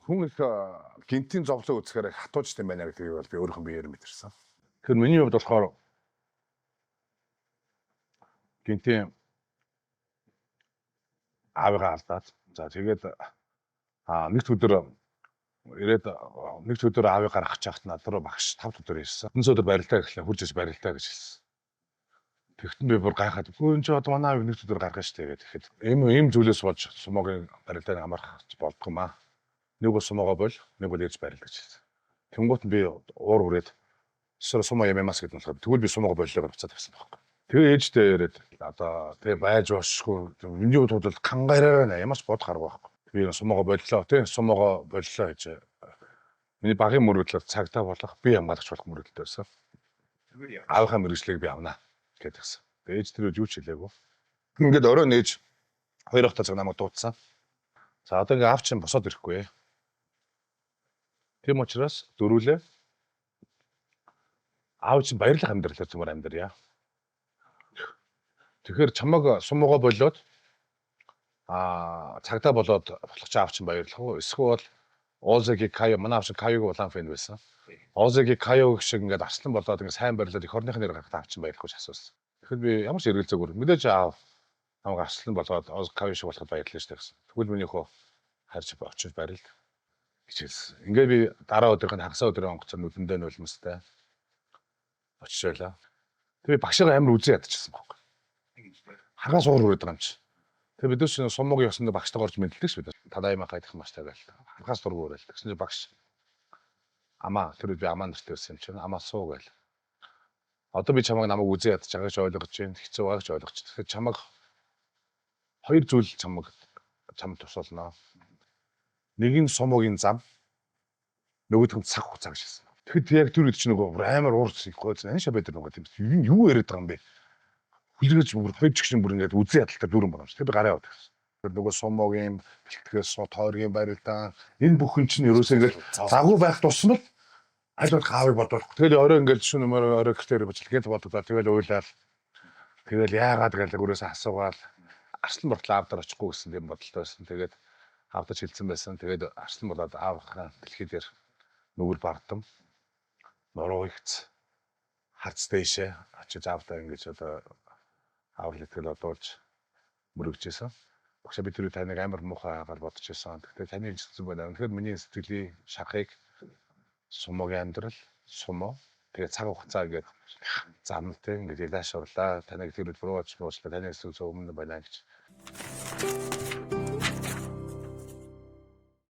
хүн их гинтийн зовлон үзэхээр хатуужтай байна гэдгийг бол би өөрийнхөө биеэр мэдэрсэн. Тэгэхээр миний хувьд болохоор гинтийн аавыгаа алдаад за тэгээд нэг өдөр ирээд нэг өдөр аавыг гаргах чахт над руу багш 5 өдөр ирсэн. 9 өдөр барилдаа гэхлээр хурж иж барилдаа гэж хэлсэн. Тэгтэн би бүр гайхаад энэ ч одоо манай аавыг нэг өдөр гаргана штэ гэхэд ийм зүйлээс болж сумогийн барилдааг амарх болдгоо маа. Нэг бол сумоогоо бол нэг бол ээж барил гэж хэлсэн. Тэнгуут нь би уур хүрээд сумоо ямаас гэдэг нь болохоор тэгвэл би сумоогоо боллоо гэж буцаад тавьсан байхгүй. Тэгээ ээжтэй яриад одоо тэгээ байж бошгүй миний хувьд бол кангараа ямаас бод гарах байхгүй. Би сумоогоо боллоо тий сумоогоо боллоо гэж миний багын мөрөдлөөр цагтаа болох би хамгаалагч болох мөрөдөлтэй байсан. Аавынхаа мэргэжлийг би авнаа гэдэгсэн. Тэгээ ээж тэр юу ч хэлээгүй. Ингээд орой нээж хоёр дахь цаг намайг дуудсан. За одоо ингээд аав чинь босоод ирэхгүй. Тийм учраас дөрүүлээ. Аав чинь баярлах амьдралаар зүгээр амьдрья. Тэгэхээр чамаг сумоогоо болоод цагтаа болоод болох чи аав чинь баярлах уу? Эсвэл Озеги Кайо манай аав чинь Кайог улаан фэн байсан. Озеги Кайог шиг ингээд арслан болоод ингээд сайн барилаад их орныхын нэр гаргахад аав чинь баярлах гэж асуусан. Тэгэхээр би ямар ч эргэлзээгүй мэдээж аав намайг арслан болоод Оз Кайо шиг болоход баярлалаа шүү дээ. Тэгвэл минийхөө харж очиж барилд гэж хэлсэн. Ингээд би дараа өдрийн хагасаа өдрийн онгоцоор нүдэндээ нулимстай очиж байлаа. Тэгээ багшаа амар үзээ ядчихсан байхгүй. Хагаа суур хүрээд байгаа юм чи. Тэгээ бид ч сумогийн ёсонд багштайгаа орж мэдлээ ш бид. Тадааймаа гайдах маштай байл. Хагаас дургуурал. Тэгсэн чинь багш амаа тэр би амаа нартай байсан юм чинь амаа суу гээл. Одоо би чамайг намайг үзээ ядж байгааг ч ойлгож байна. Хэцүү байгааг ч ойлгож байна. Тэгэхээр чамайг хоёр зүйл чамд тусалнаа. Нэг нь сумогийн зам нөгөөх нь цаг хугацаа гэж хэлсэн. Тэгэхэд яг түр чинь нөгөө амар уурс их гойц энэ шабэд нөгөө тийм юу яриад байгаа юм бэ? Хүлээж бүр хоёр чигшин бүр ингээд үзээ ядалтай дүүрэн байгаа юм шиг. Тэр би гараа яваад гэсэн. Тэр нөгөө сумогийн бэлтгэс тойргийн барилдаан энэ бүхэн чинь ерөөсөө ингээд загуу байх тусмал аль болох аавыг бодох. Тэгэл орой ингээд шүн орой гэртээр бичлэгээд бодогдоо тэгэл уйлаад тэгэл яагаад гэж өрөөсөө асуугаал арслан бортлоо аавдар очихгүй гэсэн тийм бодолтой байсан. Тэгээд аавдаж хэлсэн байсан. Тэгээд арслан болоод аавынхаа дэлхий дээр нүгэр бардам нуруугц харц дэшээ очиж аавдаа ингэж одоо аав хэлтгэл одуулж мөрөгжсэн. Багшаа би тэр таныг амар муухай агаар бодож байсан. Гэхдээ таны хэлсэн байна. Тэгэхээр миний сэтгэлийн шахахыг сумогийн амьдрал, сумо тэгээ цаг хугацаа гэдэг замтай ингэж илаашрууллаа. Таныг тэр бүрөөч буучлаа. Таны эсвэл өмнө байна гэж.